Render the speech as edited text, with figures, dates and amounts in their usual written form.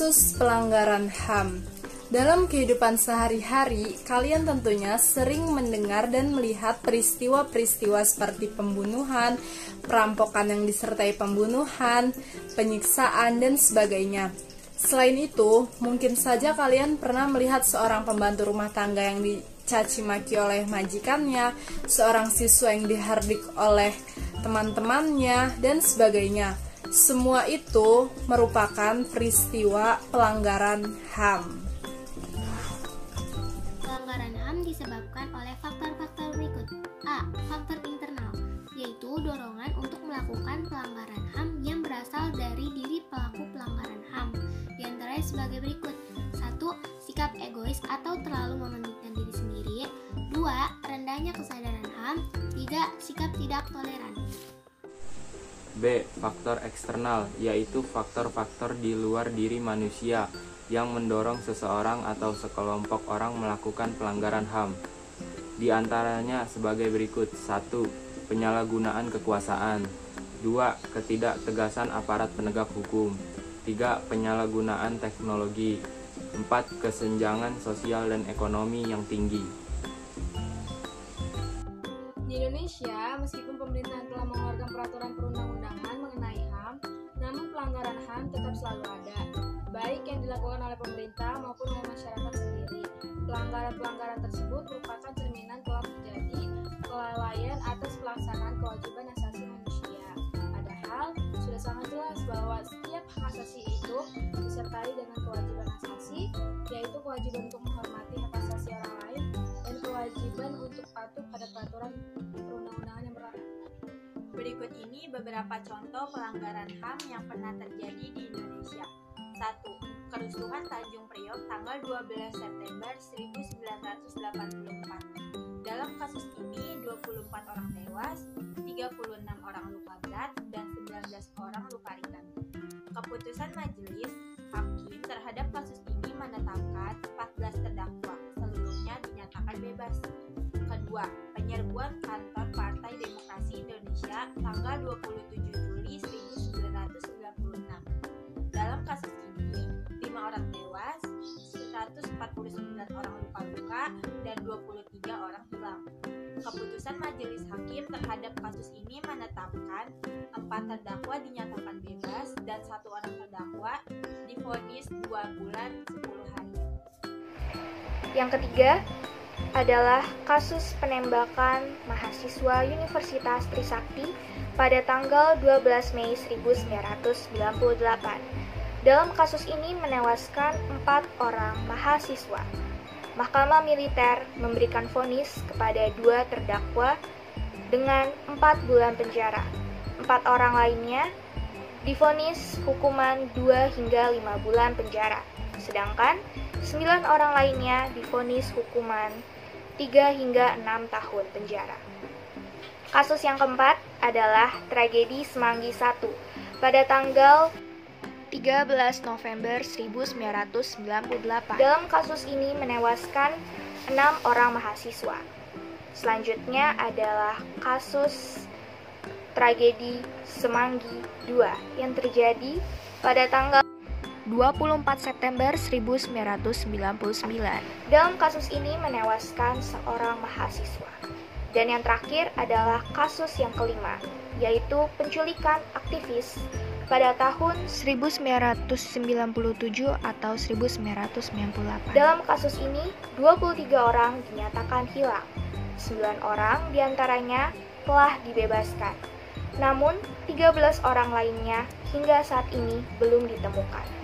Kasus pelanggaran HAM. Dalam kehidupan sehari-hari, kalian tentunya sering mendengar dan melihat peristiwa-peristiwa seperti pembunuhan, perampokan yang disertai pembunuhan, penyiksaan, dan sebagainya. Selain itu, mungkin saja kalian pernah melihat seorang pembantu rumah tangga yang dicaci maki oleh majikannya, seorang siswa yang dihardik oleh teman-temannya, dan sebagainya. Semua itu merupakan peristiwa pelanggaran HAM. Pelanggaran HAM disebabkan oleh faktor-faktor berikut. A. Faktor internal, yaitu dorongan untuk melakukan pelanggaran HAM yang berasal dari diri pelaku pelanggaran HAM. Di antaranya sebagai berikut. 1. Sikap egois atau terlalu mementingkan diri sendiri. 2. Rendahnya kesadaran HAM. 3. Sikap tidak toleran. B. Faktor eksternal, yaitu faktor-faktor di luar diri manusia yang mendorong seseorang atau sekelompok orang melakukan pelanggaran HAM. Di antaranya sebagai berikut. 1. Penyalahgunaan kekuasaan. 2. Ketidaktegasan aparat penegak hukum. 3. Penyalahgunaan teknologi. 4. Kesenjangan sosial dan ekonomi yang tinggi. Di Indonesia, meskipun pemerintah telah mengeluarkan peraturan perundang-undangan mengenai HAM, namun pelanggaran HAM tetap selalu ada, baik yang dilakukan oleh pemerintah maupun oleh masyarakat sendiri. Pelanggaran-pelanggaran tersebut merupakan cerminan telah terjadi kelalaian atas pelaksanaan kewajiban asasi manusia. Padahal, sudah sangat jelas bahwa setiap hak asasi itu disertai dengan kewajiban asasi, yaitu kewajiban untuk menghormati hak asasi orang lain dan kewajiban untuk patuh pada peraturan perundang-undangan yang berlaku. Berikut ini beberapa contoh pelanggaran HAM yang pernah terjadi di Indonesia. 1. Kerusuhan Tanjung Priok tanggal 12 September 1984. Dalam kasus ini 24 orang tewas, 36 orang luka berat, dan 19 orang luka ringan. Keputusan majelis hakim terhadap kasus ini menetapkan 14 terdakwa, seluruhnya dinyatakan bebas. Kedua, penyerbuan kantor Partai Demokrasi Indonesia tanggal 27 Juli 1996. Dalam kasus ini, 5 orang tewas, 149 orang luka-luka, dan 23 orang hilang. Keputusan majelis hakim terhadap kasus ini menetapkan 4 terdakwa dinyatakan bebas dan 1 orang terdakwa divonis 2 bulan 10 hari. Yang ketiga adalah kasus penembakan mahasiswa Universitas Trisakti pada tanggal 12 Mei 1998. Dalam kasus ini menewaskan 4 orang mahasiswa. Mahkamah Militer memberikan vonis kepada 2 terdakwa dengan 4 bulan penjara. 4 orang lainnya divonis hukuman 2 hingga 5 bulan penjara. Sedangkan 9 orang lainnya divonis hukuman 3 hingga 6 tahun penjara. Kasus yang keempat adalah tragedi Semanggi I pada tanggal 13 November 1998. Dalam kasus ini menewaskan 6 orang mahasiswa. Selanjutnya adalah kasus tragedi Semanggi II yang terjadi pada tanggal 24 September 1999. Dalam kasus ini menewaskan seorang mahasiswa. Dan yang terakhir adalah kasus yang kelima, yaitu penculikan aktivis pada tahun 1997 atau 1998. Dalam kasus ini, 23 orang dinyatakan hilang. 9 orang diantaranya telah dibebaskan. Namun, 13 orang lainnya hingga saat ini belum ditemukan.